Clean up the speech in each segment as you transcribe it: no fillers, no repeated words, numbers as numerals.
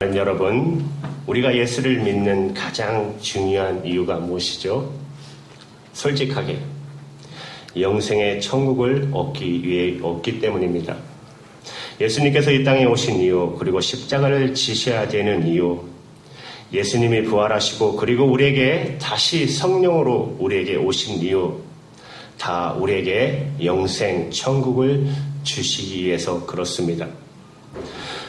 여러분, 우리가 예수를 믿는 가장 중요한 이유가 무엇이죠? 솔직하게 영생의 천국을 얻기 때문입니다. 예수님께서 이 땅에 오신 이유, 그리고 십자가를 지셔야 되는 이유, 예수님이 부활하시고 그리고 우리에게 다시 성령으로 우리에게 오신 이유, 다 우리에게 영생 천국을 주시기 위해서 그렇습니다.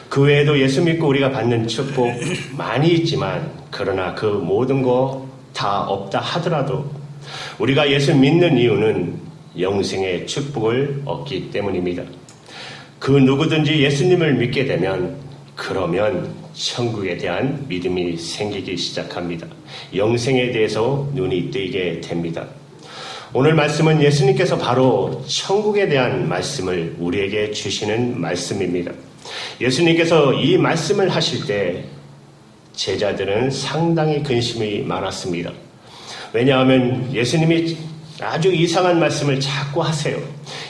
그 외에도 예수 믿고 우리가 받는 축복 많이 있지만, 그러나 그 모든 거 다 없다 하더라도 우리가 예수 믿는 이유는 영생의 축복을 얻기 때문입니다. 그 누구든지 예수님을 믿게 되면 그러면 천국에 대한 믿음이 생기기 시작합니다. 영생에 대해서 눈이 뜨이게 됩니다. 오늘 말씀은 예수님께서 바로 천국에 대한 말씀을 우리에게 주시는 말씀입니다. 예수님께서 이 말씀을 하실 때 제자들은 상당히 근심이 많았습니다. 왜냐하면 예수님이 아주 이상한 말씀을 자꾸 하세요.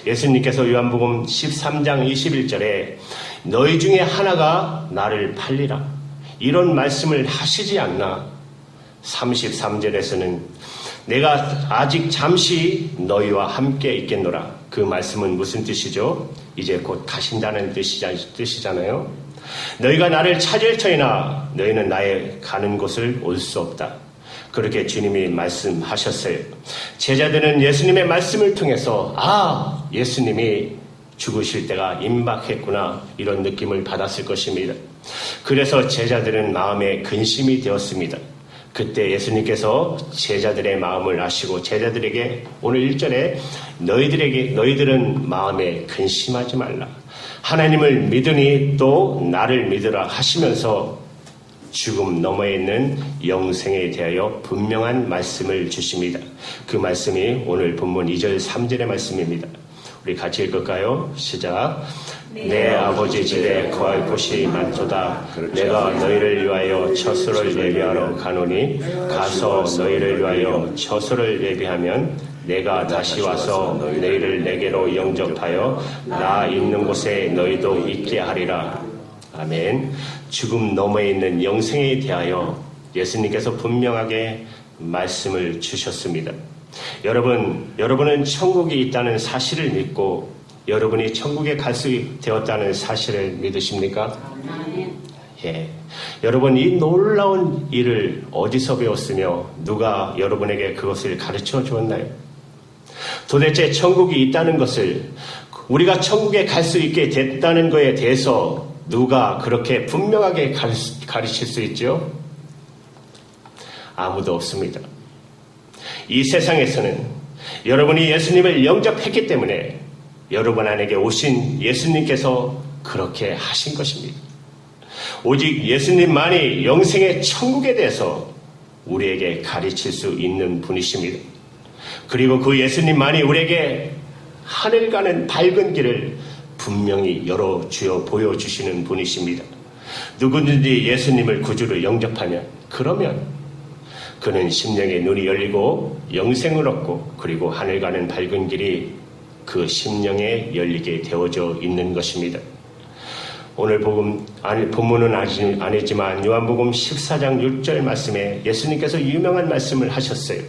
예수님께서 요한복음 13장 21절에 너희 중에 하나가 나를 팔리라, 이런 말씀을 하시지 않나. 33절에서는 내가 아직 잠시 너희와 함께 있겠노라. 그 말씀은 무슨 뜻이죠? 이제 곧 가신다는 뜻이잖아요. 너희가 나를 찾을 터이나 너희는 나의 가는 곳을 올 수 없다. 그렇게 주님이 말씀하셨어요. 제자들은 예수님의 말씀을 통해서 예수님이 죽으실 때가 임박했구나, 이런 느낌을 받았을 것입니다. 그래서 제자들은 마음에 근심이 되었습니다. 그때 예수님께서 제자들의 마음을 아시고 제자들에게 오늘 1절에 너희들은 마음에 근심하지 말라, 하나님을 믿으니 또 나를 믿으라 하시면서 죽음 너머에 있는 영생에 대하여 분명한 말씀을 주십니다. 그 말씀이 오늘 본문 2절 3절의 말씀입니다. 우리 같이 읽을까요? 시작. 내 아버지 집에 거할 곳이 많도다. 내가 너희를 위하여 처소를 예비하러 가노니 가서 너희를 위하여 처소를 예비하면 내가 다시 와서 너희를 내게로 영접하여 나 있는 곳에 너희도 있게 하리라. 아멘. 죽음 너머에 있는 영생에 대하여 예수님께서 분명하게 말씀을 주셨습니다. 여러분은 천국이 있다는 사실을 믿고 여러분이 천국에 갈 수 되었다는 사실을 믿으십니까? 예. 여러분, 이 놀라운 일을 어디서 배웠으며 누가 여러분에게 그것을 가르쳐 주었나요? 도대체 천국이 있다는 것을, 우리가 천국에 갈 수 있게 됐다는 것에 대해서 누가 그렇게 분명하게 가르칠 수 있죠? 아무도 없습니다. 이 세상에서는 여러분이 예수님을 영접했기 때문에 여러분 안에게 오신 예수님께서 그렇게 하신 것입니다. 오직 예수님만이 영생의 천국에 대해서 우리에게 가르칠 수 있는 분이십니다. 그리고 그 예수님만이 우리에게 하늘 가는 밝은 길을 분명히 열어주어 보여주시는 분이십니다. 누구든지 예수님을 구주로 영접하면, 그러면 그는 심령의 눈이 열리고 영생을 얻고, 그리고 하늘 가는 밝은 길이 그 심령에 열리게 되어져 있는 것입니다. 오늘 본문은 아니지만 요한복음 14장 6절 말씀에 예수님께서 유명한 말씀을 하셨어요.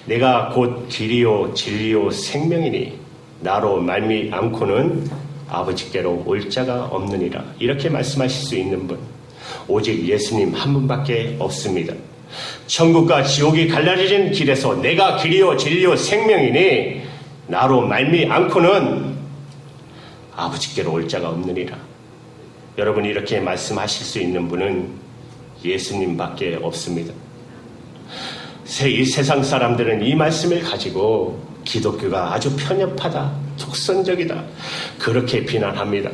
내가 곧 길이요 진리요 생명이니 나로 말미암고는 아버지께로 올 자가 없느니라. 이렇게 말씀하실 수 있는 분, 오직 예수님 한 분밖에 없습니다. 천국과 지옥이 갈라진 길에서 내가 길이요 진리요 생명이니 나로 말미암고는 아버지께로 올 자가 없느니라. 여러분이 이렇게 말씀하실 수 있는 분은 예수님밖에 없습니다. 이 세상 사람들은 이 말씀을 가지고 기독교가 아주 편협하다, 독선적이다, 그렇게 비난합니다.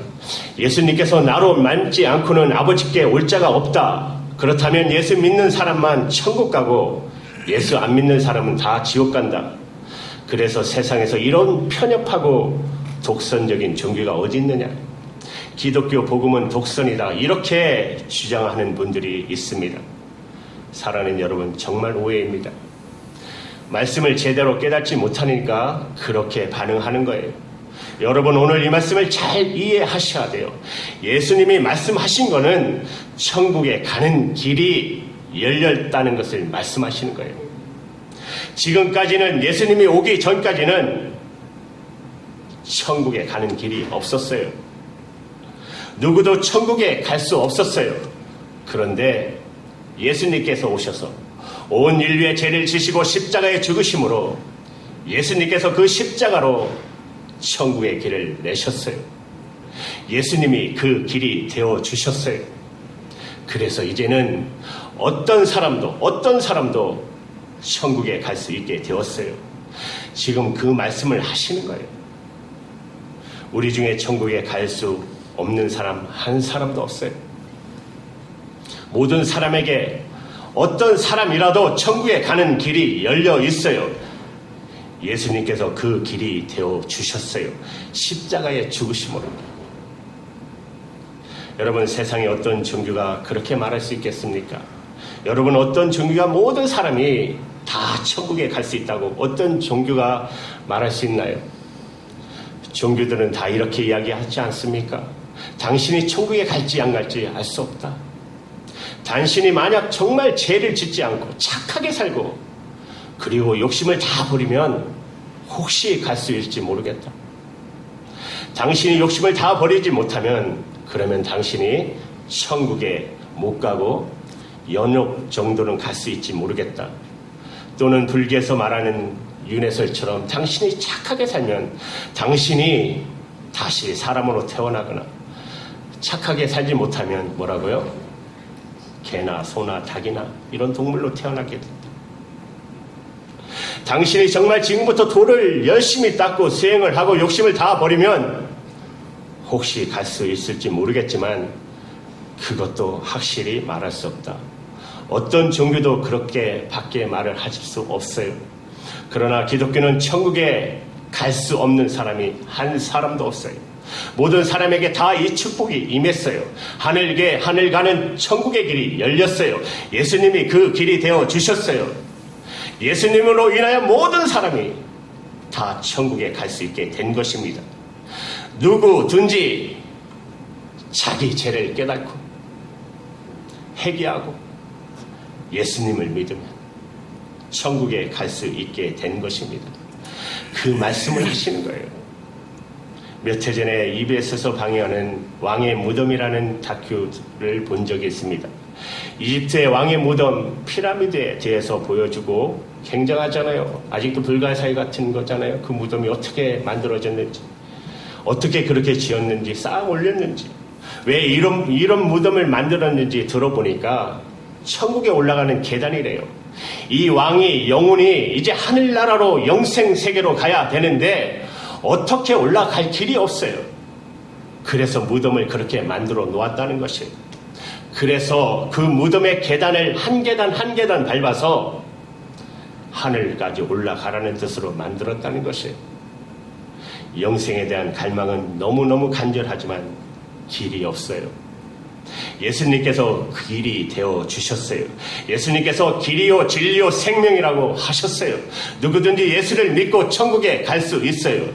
예수님께서 나로 말지 않고는 아버지께 올 자가 없다. 그렇다면 예수 믿는 사람만 천국 가고 예수 안 믿는 사람은 다 지옥 간다. 그래서 세상에서 이런 편협하고 독선적인 종교가 어디 있느냐, 기독교 복음은 독선이다, 이렇게 주장하는 분들이 있습니다. 사랑하는 여러분, 정말 오해입니다. 말씀을 제대로 깨닫지 못하니까 그렇게 반응하는 거예요. 여러분 오늘 이 말씀을 잘 이해하셔야 돼요. 예수님이 말씀하신 거는 천국에 가는 길이 열렸다는 것을 말씀하시는 거예요. 지금까지는 예수님이 오기 전까지는 천국에 가는 길이 없었어요. 누구도 천국에 갈 수 없었어요. 그런데 예수님께서 오셔서 온 인류의 죄를 지시고 십자가에 죽으심으로 예수님께서 그 십자가로 천국의 길을 내셨어요. 예수님이 그 길이 되어 주셨어요. 그래서 이제는 어떤 사람도 천국에 갈 수 있게 되었어요. 지금 그 말씀을 하시는 거예요. 우리 중에 천국에 갈 수 없는 사람 한 사람도 없어요. 모든 사람에게 어떤 사람이라도 천국에 가는 길이 열려 있어요. 예수님께서 그 길이 되어 주셨어요. 십자가의 죽으심으로. 여러분 세상에 어떤 종교가 그렇게 말할 수 있겠습니까? 여러분 어떤 종교가 모든 사람이 다 천국에 갈 수 있다고 어떤 종교가 말할 수 있나요? 종교들은 다 이렇게 이야기하지 않습니까? 당신이 천국에 갈지 안 갈지 알 수 없다. 당신이 만약 정말 죄를 짓지 않고 착하게 살고 그리고 욕심을 다 버리면 혹시 갈 수 있을지 모르겠다. 당신이 욕심을 다 버리지 못하면 그러면 당신이 천국에 못 가고 연옥 정도는 갈 수 있지 모르겠다. 또는 불교에서 말하는 윤회설처럼 당신이 착하게 살면 당신이 다시 사람으로 태어나거나 착하게 살지 못하면 뭐라고요? 개나 소나 닭이나 이런 동물로 태어나게 된다. 당신이 정말 지금부터 도를 열심히 닦고 수행을 하고 욕심을 다 버리면 혹시 갈 수 있을지 모르겠지만 그것도 확실히 말할 수 없다. 어떤 종교도 그렇게 밖에 말을 하실 수 없어요. 그러나 기독교는 천국에 갈 수 없는 사람이 한 사람도 없어요. 모든 사람에게 다 이 축복이 임했어요. 하늘 가는 천국의 길이 열렸어요. 예수님이 그 길이 되어 주셨어요. 예수님으로 인하여 모든 사람이 다 천국에 갈 수 있게 된 것입니다. 누구든지 자기 죄를 깨닫고 회개하고 예수님을 믿으면 천국에 갈 수 있게 된 것입니다. 그 말씀을 하시는 거예요. 몇 해 전에 EBS에서 방영하는 왕의 무덤이라는 다큐를 본 적이 있습니다. 이집트의 왕의 무덤 피라미드에 대해서 보여주고 굉장하잖아요. 아직도 불가사의 같은 거잖아요. 그 무덤이 어떻게 만들어졌는지, 어떻게 그렇게 지었는지, 쌓아 올렸는지, 왜 이런 무덤을 만들었는지 들어보니까 천국에 올라가는 계단이래요. 이 왕이 영혼이 이제 하늘나라로 영생 세계로 가야 되는데 어떻게 올라갈 길이 없어요. 그래서 무덤을 그렇게 만들어 놓았다는 것이에요. 그래서 그 무덤의 계단을 한 계단 한 계단 밟아서 하늘까지 올라가라는 뜻으로 만들었다는 것이에요. 영생에 대한 갈망은 너무너무 간절하지만 길이 없어요. 예수님께서 그 길이 되어 주셨어요. 예수님께서 길이요 진리요 생명이라고 하셨어요. 누구든지 예수를 믿고 천국에 갈 수 있어요.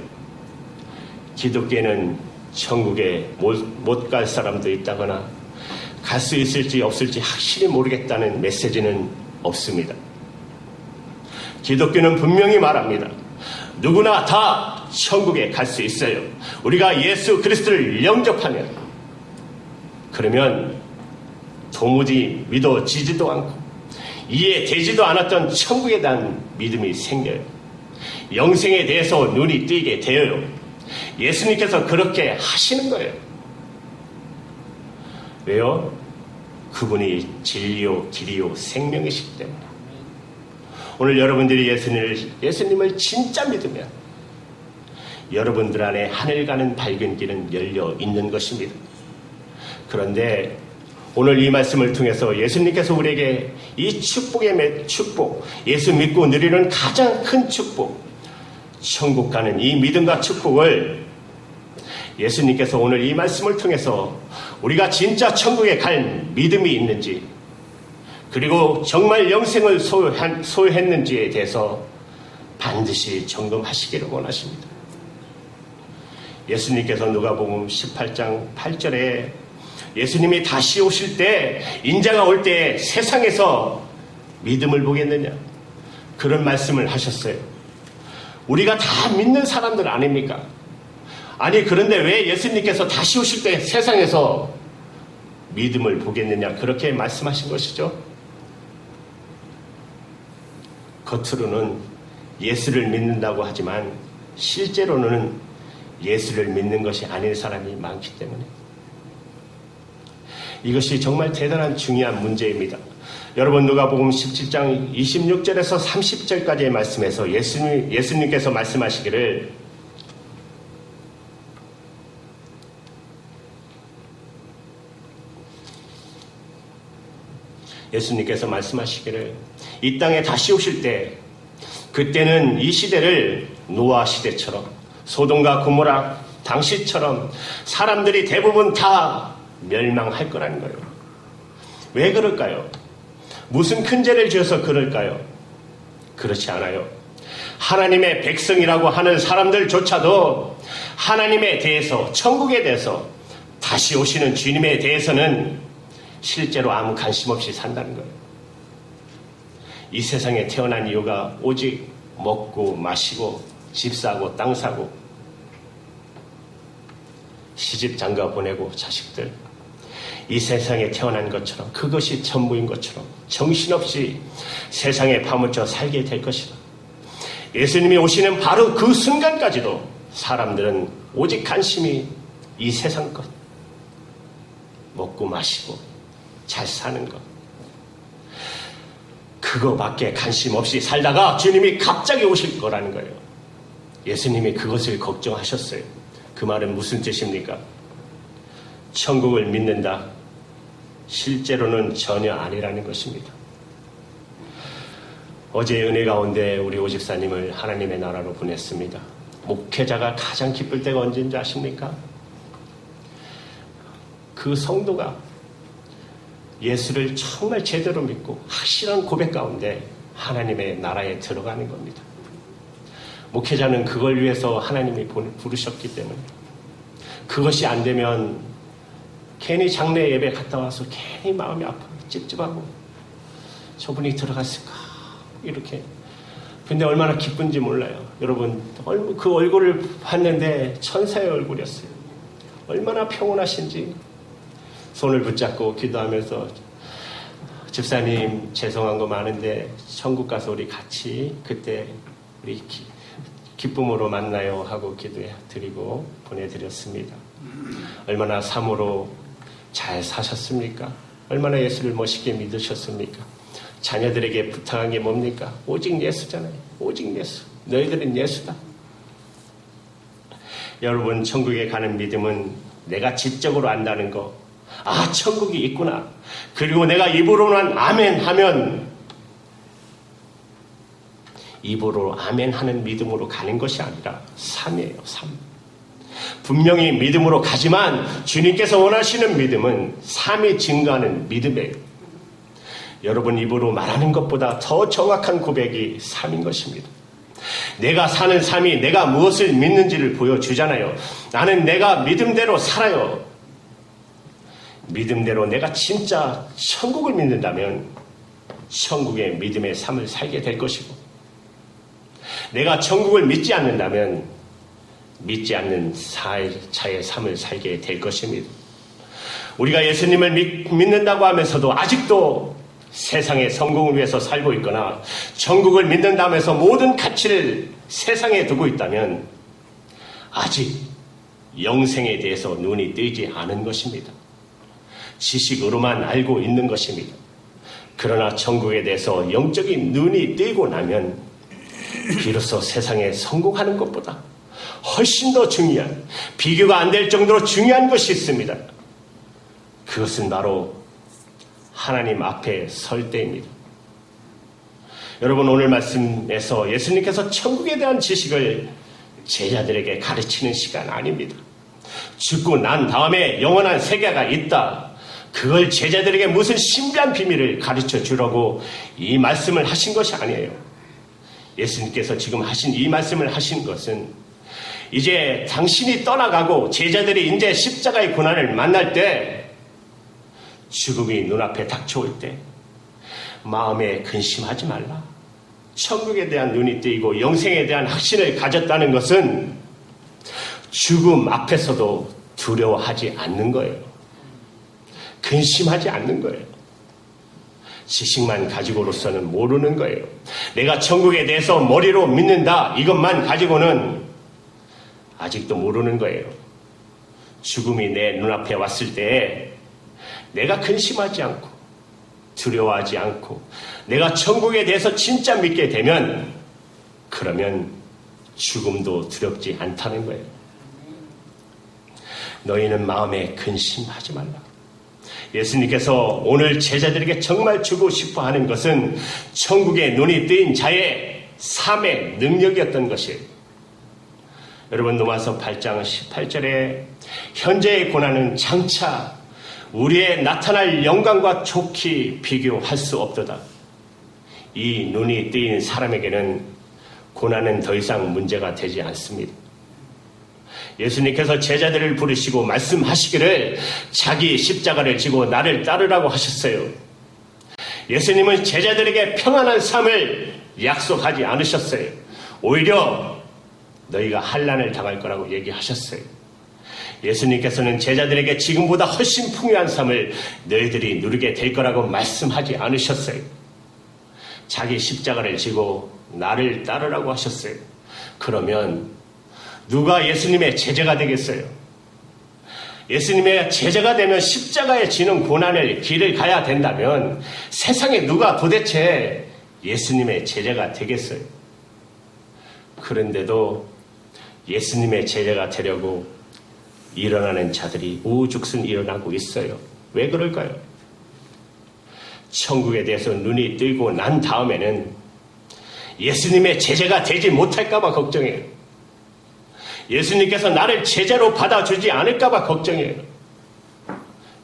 기독교는 천국에 못 갈 사람도 있다거나 갈 수 있을지 없을지 확실히 모르겠다는 메시지는 없습니다. 기독교는 분명히 말합니다. 누구나 다 천국에 갈 수 있어요. 우리가 예수 그리스도를 영접하면, 그러면 도무지 믿어지지도 않고 이해되지도 않았던 천국에 대한 믿음이 생겨요. 영생에 대해서 눈이 뜨이게 되어요. 예수님께서 그렇게 하시는 거예요. 왜요? 그분이 진리요 길이요 생명이시기 때문에. 오늘 여러분들이 예수님을 진짜 믿으면 여러분들 안에 하늘 가는 밝은 길은 열려 있는 것입니다. 그런데 오늘 이 말씀을 통해서 예수님께서 우리에게 이 축복의 축복, 예수 믿고 누리는 가장 큰 축복, 천국 가는 이 믿음과 축복을 예수님께서 오늘 이 말씀을 통해서 우리가 진짜 천국에 갈 믿음이 있는지, 그리고 정말 영생을 소유했는지에 대해서 반드시 점검하시기를 원하십니다. 예수님께서 누가복음 18장 8절에 예수님이 다시 오실 때, 인자가 올 때 세상에서 믿음을 보겠느냐, 그런 말씀을 하셨어요. 우리가 다 믿는 사람들 아닙니까? 아니, 그런데 왜 예수님께서 다시 오실 때 세상에서 믿음을 보겠느냐, 그렇게 말씀하신 것이죠. 겉으로는 예수를 믿는다고 하지만 실제로는 예수를 믿는 것이 아닌 사람이 많기 때문에, 이것이 정말 대단한 중요한 문제입니다. 여러분, 누가복음 17장 26절에서 30절까지의 말씀에서 예수님께서 말씀하시기를, 이 땅에 다시 오실 때, 그때는 이 시대를 노아 시대처럼, 소돔과 고모라 당시처럼 사람들이 대부분 다 멸망할 거라는 거예요. 왜 그럴까요? 무슨 큰 죄를 지어서 그럴까요? 그렇지 않아요. 하나님의 백성이라고 하는 사람들조차도 하나님에 대해서, 천국에 대해서, 다시 오시는 주님에 대해서는 실제로 아무 관심 없이 산다는 거예요. 이 세상에 태어난 이유가 오직 먹고 마시고 집 사고 땅 사고 시집 장가 보내고 자식들, 이 세상에 태어난 것처럼, 그것이 전부인 것처럼 정신없이 세상에 파묻혀 살게 될 것이다. 예수님이 오시는 바로 그 순간까지도 사람들은 오직 관심이 이 세상 것, 먹고 마시고 잘 사는 것, 그거밖에 관심 없이 살다가 주님이 갑자기 오실 거라는 거예요. 예수님이 그것을 걱정하셨어요. 그 말은 무슨 뜻입니까? 천국을 믿는다, 실제로는 전혀 아니라는 것입니다. 어제 은혜 가운데 우리 오 집사님을 하나님의 나라로 보냈습니다. 목회자가 가장 기쁠 때가 언제인지 아십니까? 그 성도가 예수를 정말 제대로 믿고 확실한 고백 가운데 하나님의 나라에 들어가는 겁니다. 목회자는 그걸 위해서 하나님이 부르셨기 때문에, 그것이 안 되면 괜히 장례 예배 갔다 와서 괜히 마음이 아프고 찝찝하고, 저분이 들어갔을까 이렇게. 근데 얼마나 기쁜지 몰라요. 여러분, 그 얼굴을 봤는데 천사의 얼굴이었어요. 얼마나 평온하신지. 손을 붙잡고 기도하면서, 집사님 죄송한 거 많은데 천국 가서 우리 같이 그때 우리 기쁨으로 만나요 하고 기도해 드리고 보내드렸습니다. 얼마나 사모로 잘 사셨습니까? 얼마나 예수를 멋있게 믿으셨습니까? 자녀들에게 부탁한 게 뭡니까? 오직 예수잖아요. 오직 예수. 너희들은 예수다. 여러분, 천국에 가는 믿음은 내가 지적으로 안다는 거, 아, 천국이 있구나, 그리고 내가 입으로만 아멘 하면, 입으로 아멘 하는 믿음으로 가는 것이 아니라 삶이에요. 삶. 분명히 믿음으로 가지만 주님께서 원하시는 믿음은 삶이 증거하는 믿음이에요. 여러분, 입으로 말하는 것보다 더 정확한 고백이 삶인 것입니다. 내가 사는 삶이 내가 무엇을 믿는지를 보여주잖아요. 나는 내가 믿음대로 살아요. 믿음대로 내가 진짜 천국을 믿는다면 천국의 믿음의 삶을 살게 될 것이고, 내가 천국을 믿지 않는다면 믿지 않는 자의 삶을 살게 될 것입니다. 우리가 예수님을 믿는다고 하면서도 아직도 세상의 성공을 위해서 살고 있거나 천국을 믿는다면서 모든 가치를 세상에 두고 있다면 아직 영생에 대해서 눈이 뜨이지 않은 것입니다. 지식으로만 알고 있는 것입니다. 그러나 천국에 대해서 영적인 눈이 뜨이고 나면 비로소 세상에 성공하는 것보다 훨씬 더 중요한, 비교가 안 될 정도로 중요한 것이 있습니다. 그것은 바로 하나님 앞에 설 때입니다. 여러분, 오늘 말씀에서 예수님께서 천국에 대한 지식을 제자들에게 가르치는 시간 아닙니다. 죽고 난 다음에 영원한 세계가 있다, 그걸 제자들에게 무슨 신비한 비밀을 가르쳐 주라고 이 말씀을 하신 것이 아니에요. 예수님께서 지금 하신 이 말씀을 하신 것은 이제 당신이 떠나가고 제자들이 이제 십자가의 고난을 만날 때, 죽음이 눈앞에 닥쳐올 때 마음에 근심하지 말라. 천국에 대한 눈이 뜨이고 영생에 대한 확신을 가졌다는 것은 죽음 앞에서도 두려워하지 않는 거예요. 근심하지 않는 거예요. 지식만 가지고로서는 모르는 거예요. 내가 천국에 대해서 머리로 믿는다, 이것만 가지고는 아직도 모르는 거예요. 죽음이 내 눈앞에 왔을 때 내가 근심하지 않고 두려워하지 않고 내가 천국에 대해서 진짜 믿게 되면, 그러면 죽음도 두렵지 않다는 거예요. 너희는 마음에 근심하지 말라. 예수님께서 오늘 제자들에게 정말 주고 싶어 하는 것은 천국의 눈이 뜨인 자의 삶의 능력이었던 것이에요. 여러분, 로마서 8장 18절에 현재의 고난은 장차 우리의 나타날 영광과 좋게 비교할 수 없도다. 이 눈이 뜨인 사람에게는 고난은 더 이상 문제가 되지 않습니다. 예수님께서 제자들을 부르시고 말씀하시기를 자기 십자가를 지고 나를 따르라고 하셨어요. 예수님은 제자들에게 평안한 삶을 약속하지 않으셨어요. 오히려 너희가 환난을 당할 거라고 얘기하셨어요. 예수님께서는 제자들에게 지금보다 훨씬 풍요한 삶을 너희들이 누리게 될 거라고 말씀하지 않으셨어요. 자기 십자가를 지고 나를 따르라고 하셨어요. 그러면 누가 예수님의 제자가 되겠어요? 예수님의 제자가 되면 십자가에 지는 고난을 길을 가야 된다면 세상에 누가 도대체 예수님의 제자가 되겠어요? 그런데도 예수님의 제자가 되려고 일어나는 자들이 우죽순 일어나고 있어요. 왜 그럴까요? 천국에 대해서 눈이 뜨고 난 다음에는 예수님의 제자가 되지 못할까봐 걱정해요. 예수님께서 나를 제자로 받아주지 않을까봐 걱정해요.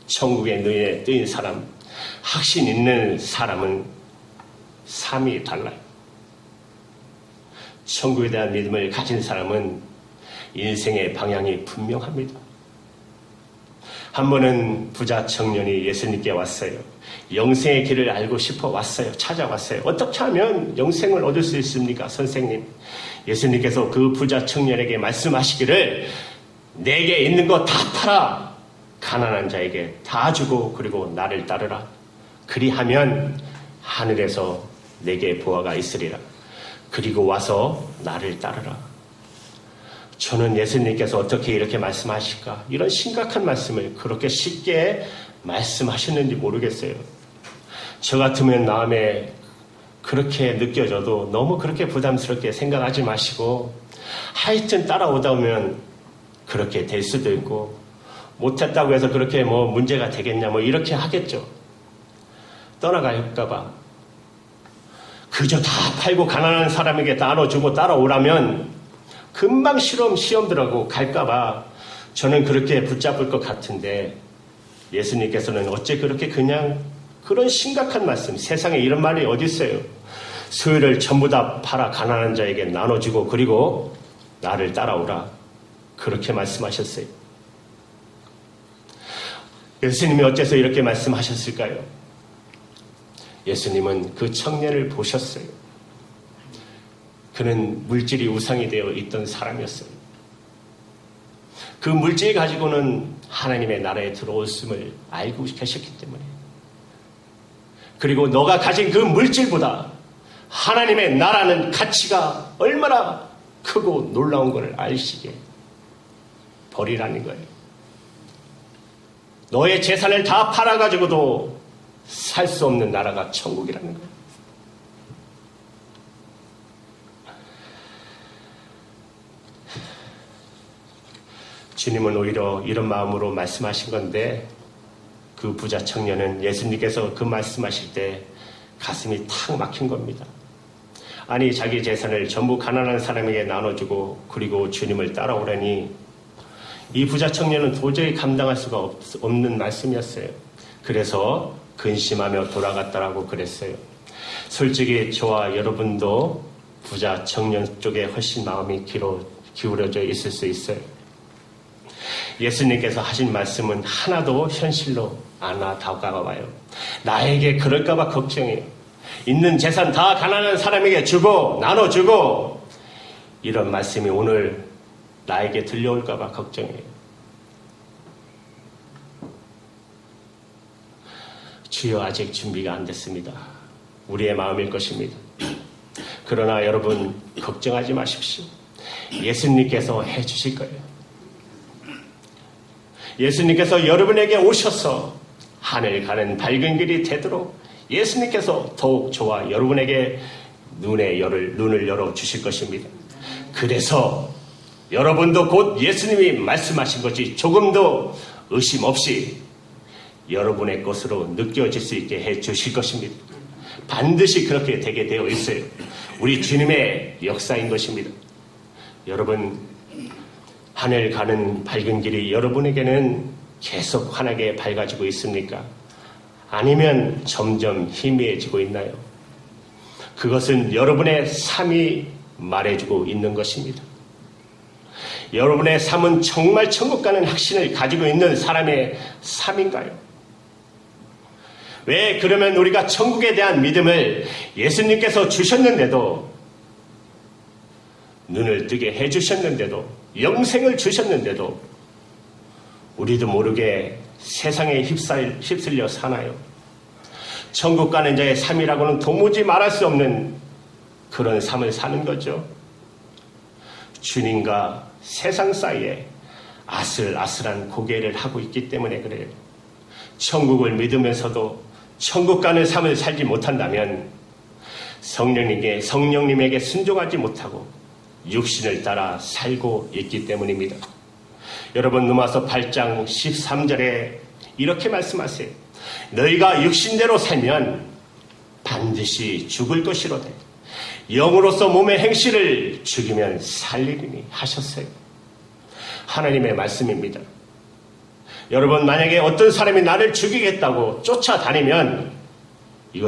천국에 눈에 뜨인 사람, 확신 있는 사람은 삶이 달라요. 천국에 대한 믿음을 가진 사람은 인생의 방향이 분명합니다. 한 번은 부자 청년이 예수님께 왔어요. 영생의 길을 알고 싶어 왔어요. 찾아왔어요. 어떻게 하면 영생을 얻을 수 있습니까, 선생님? 예수님께서 그 부자 청년에게 말씀하시기를 내게 있는 거 다 팔아 가난한 자에게 다 주고 그리고 나를 따르라. 그리하면 하늘에서 내게 보화가 있으리라. 그리고 와서 나를 따르라. 저는 예수님께서 어떻게 이렇게 말씀하실까? 이런 심각한 말씀을 그렇게 쉽게 말씀하셨는지 모르겠어요. 저 같으면 마음에 그렇게 느껴져도 너무 그렇게 부담스럽게 생각하지 마시고 하여튼 따라오다 보면 그렇게 될 수도 있고 못했다고 해서 그렇게 뭐 문제가 되겠냐 뭐 이렇게 하겠죠. 떠나갈까봐. 그저 다 팔고 가난한 사람에게 나눠주고 따라오라면 금방 시험 들어가고 갈까봐 저는 그렇게 붙잡을 것 같은데 예수님께서는 어째 그렇게 그냥 그런 심각한 말씀, 세상에 이런 말이 어디 있어요? 소유를 전부 다 팔아 가난한 자에게 나눠주고 그리고 나를 따라오라. 그렇게 말씀하셨어요. 예수님이 어째서 이렇게 말씀하셨을까요? 예수님은 그 청년을 보셨어요. 그는 물질이 우상이 되어 있던 사람이었어요. 그 물질 가지고는 하나님의 나라에 들어올음을 알고 계셨기 때문에, 그리고 너가 가진 그 물질보다 하나님의 나라는 가치가 얼마나 크고 놀라운 것을 알시게 버리라는 거예요. 너의 재산을 다 팔아가지고도 살 수 없는 나라가 천국이라는 거예요. 주님은 오히려 이런 마음으로 말씀하신 건데 그 부자 청년은 예수님께서 그 말씀하실 때 가슴이 탁 막힌 겁니다. 아니 자기 재산을 전부 가난한 사람에게 나눠주고 그리고 주님을 따라오라니 이 부자 청년은 도저히 감당할 수가 없는 말씀이었어요. 그래서 근심하며 돌아갔다라고 그랬어요. 솔직히 저와 여러분도 부자 청년 쪽에 훨씬 마음이 기울어져 있을 수 있어요. 예수님께서 하신 말씀은 하나도 현실로 안 다가와요. 나에게 그럴까봐 걱정해요. 있는 재산 다 가난한 사람에게 주고 나눠주고, 이런 말씀이 오늘 나에게 들려올까봐 걱정해요. 주여, 아직 준비가 안 됐습니다. 우리의 마음일 것입니다. 그러나 여러분, 걱정하지 마십시오. 예수님께서 해주실 거예요. 예수님께서 여러분에게 오셔서 하늘 가는 밝은 길이 되도록 예수님께서 더욱 저와 여러분에게 눈을 열어주실 것입니다. 그래서 여러분도 곧 예수님이 말씀하신 것이 조금도 의심 없이 여러분의 것으로 느껴질 수 있게 해주실 것입니다. 반드시 그렇게 되게 되어 있어요. 우리 주님의 역사인 것입니다. 여러분, 하늘 가는 밝은 길이 여러분에게는 계속 환하게 밝아지고 있습니까? 아니면 점점 희미해지고 있나요? 그것은 여러분의 삶이 말해주고 있는 것입니다. 여러분의 삶은 정말 천국 가는 확신을 가지고 있는 사람의 삶인가요? 왜 그러면 우리가 천국에 대한 믿음을 예수님께서 주셨는데도, 눈을 뜨게 해주셨는데도, 영생을 주셨는데도 우리도 모르게 세상에 휩쓸려 사나요? 천국 가는 자의 삶이라고는 도무지 말할 수 없는 그런 삶을 사는 거죠. 주님과 세상 사이에 아슬아슬한 고개를 하고 있기 때문에 그래요. 천국을 믿으면서도 천국 가는 삶을 살지 못한다면 성령님에게 순종하지 못하고 육신을 따라 살고 있기 때문입니다. 여러분, 로마서 8장 13절에 이렇게 말씀하세요. 너희가 육신대로 살면 반드시 죽을 것이로되 영으로서 몸의 행실을 죽이면 살리리니 하셨어요. 하나님의 말씀입니다. 여러분, 만약에 어떤 사람이 나를 죽이겠다고 쫓아다니면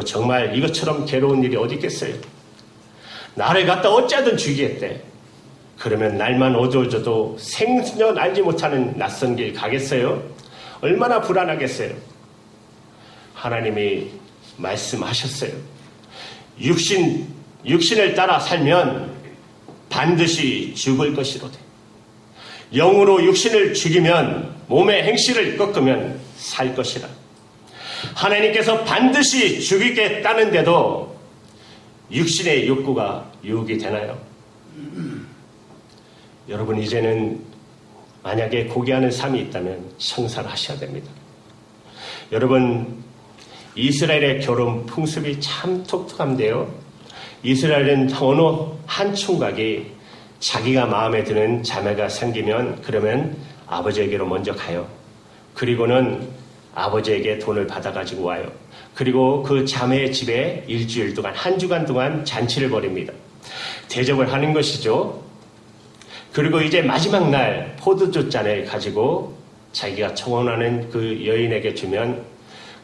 정말 이것처럼 괴로운 일이 어디 있겠어요? 나를 갖다 어찌하든 죽이겠대. 그러면 날만 어두워져도 생전 알지 못하는 낯선 길 가겠어요? 얼마나 불안하겠어요? 하나님이 말씀하셨어요. 육신을 따라 살면 반드시 죽을 것이로되 영으로 육신을 죽이면 몸의 행실을 꺾으면 살 것이라. 하나님께서 반드시 죽이겠다는데도 육신의 욕구가 유혹이 되나요? 여러분, 이제는 만약에 고귀하는 삶이 있다면 청산을 하셔야 됩니다. 여러분, 이스라엘의 결혼 풍습이 참 독특한데요. 이스라엘은 어느 한 총각이 자기가 마음에 드는 자매가 생기면 그러면 아버지에게로 먼저 가요. 그리고는 아버지에게 돈을 받아가지고 와요. 그리고 그 자매의 집에 일주일 동안, 한 주간 동안 잔치를 벌입니다. 대접을 하는 것이죠. 그리고 이제 마지막 날 포도주 잔을 가지고 자기가 청혼하는 그 여인에게 주면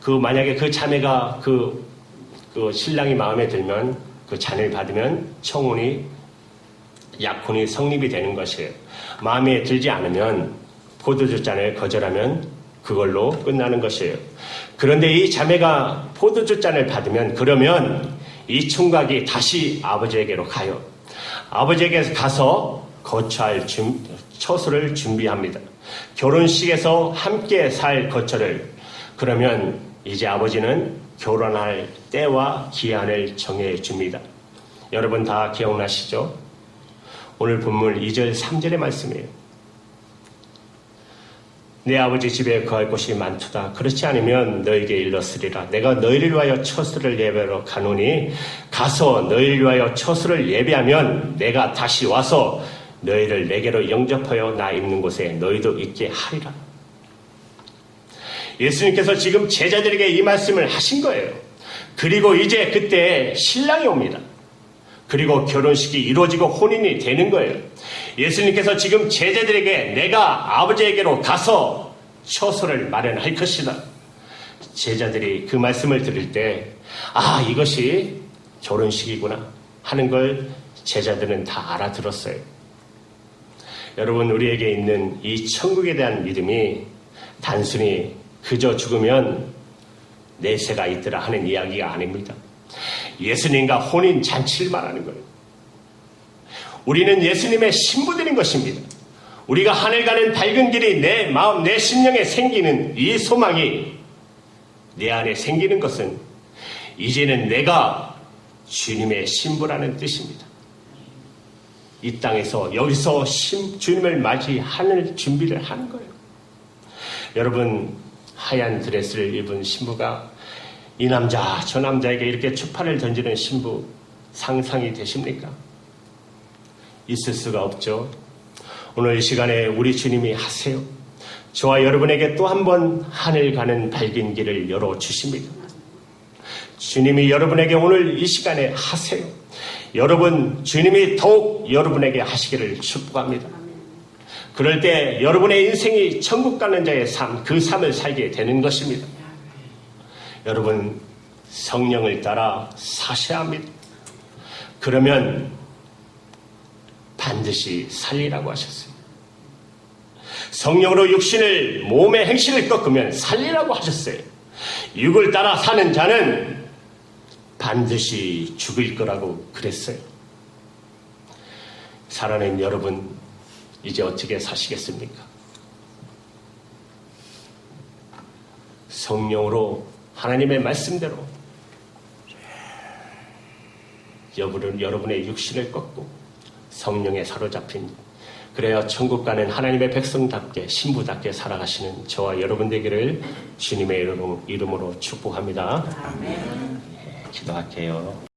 만약에 그 자매가 그 신랑이 마음에 들면 그 잔을 받으면 약혼이 성립이 되는 것이에요. 마음에 들지 않으면 포도주 잔을 거절하면 그걸로 끝나는 것이에요. 그런데 이 자매가 포도주 잔을 받으면 그러면 이 총각이 다시 아버지에게로 가요. 아버지에게 가서 거처할 처소를 준비합니다. 결혼식에서 함께 살 거처를. 그러면 이제 아버지는 결혼할 때와 기한을 정해 줍니다. 여러분 다 기억나시죠? 오늘 본문 2절 3절의 말씀이에요. 내 아버지 집에 거할 곳이 많도다. 그렇지 않으면 너에게 일렀으리라. 내가 너희를 위하여 처소를 예배하러 가노니 가서 너희를 위하여 처소를 예배하면 내가 다시 와서 너희를 내게로 영접하여 나 있는 곳에 너희도 있게 하리라. 예수님께서 지금 제자들에게 이 말씀을 하신 거예요. 그리고 이제 그때 신랑이 옵니다. 그리고 결혼식이 이루어지고 혼인이 되는 거예요. 예수님께서 지금 제자들에게 내가 아버지에게로 가서 처소를 마련할 것이다. 제자들이 그 말씀을 들을 때 이것이 결혼식이구나 하는 걸 제자들은 다 알아들었어요. 여러분, 우리에게 있는 이 천국에 대한 믿음이 단순히 그저 죽으면 내세가 있더라 하는 이야기가 아닙니다. 예수님과 혼인 잔치를 말하는 거예요. 우리는 예수님의 신부들인 것입니다. 우리가 하늘 가는 밝은 길이 내 마음, 내 심령에 생기는 이 소망이 내 안에 생기는 것은 이제는 내가 주님의 신부라는 뜻입니다. 이 땅에서 여기서 주님을 맞이하는 준비를 하는 거예요. 여러분, 하얀 드레스를 입은 신부가 이 남자 저 남자에게 이렇게 추파를 던지는 신부 상상이 되십니까? 있을 수가 없죠. 오늘 이 시간에 우리 주님이 하세요. 저와 여러분에게 또 한 번 하늘 가는 밝은 길을 열어주십니다. 주님이 여러분에게 오늘 이 시간에 하세요. 여러분, 주님이 더욱 여러분에게 하시기를 축복합니다. 그럴 때 여러분의 인생이 천국 가는 자의 삶, 그 삶을 살게 되는 것입니다. 여러분, 성령을 따라 사셔야 합니다. 그러면 반드시 살리라고 하셨어요. 성령으로 육신을, 몸의 행실을 꺾으면 살리라고 하셨어요. 육을 따라 사는 자는 반드시 죽을 거라고 그랬어요. 살아낸 여러분, 이제 어떻게 사시겠습니까? 성령으로 하나님의 말씀대로 여러분의 육신을 꺾고 성령에 사로잡힌, 그래야 천국 가는 하나님의 백성답게 신부답게 살아가시는 저와 여러분 되기를 주님의 이름으로 축복합니다. 아멘. 기도할게요.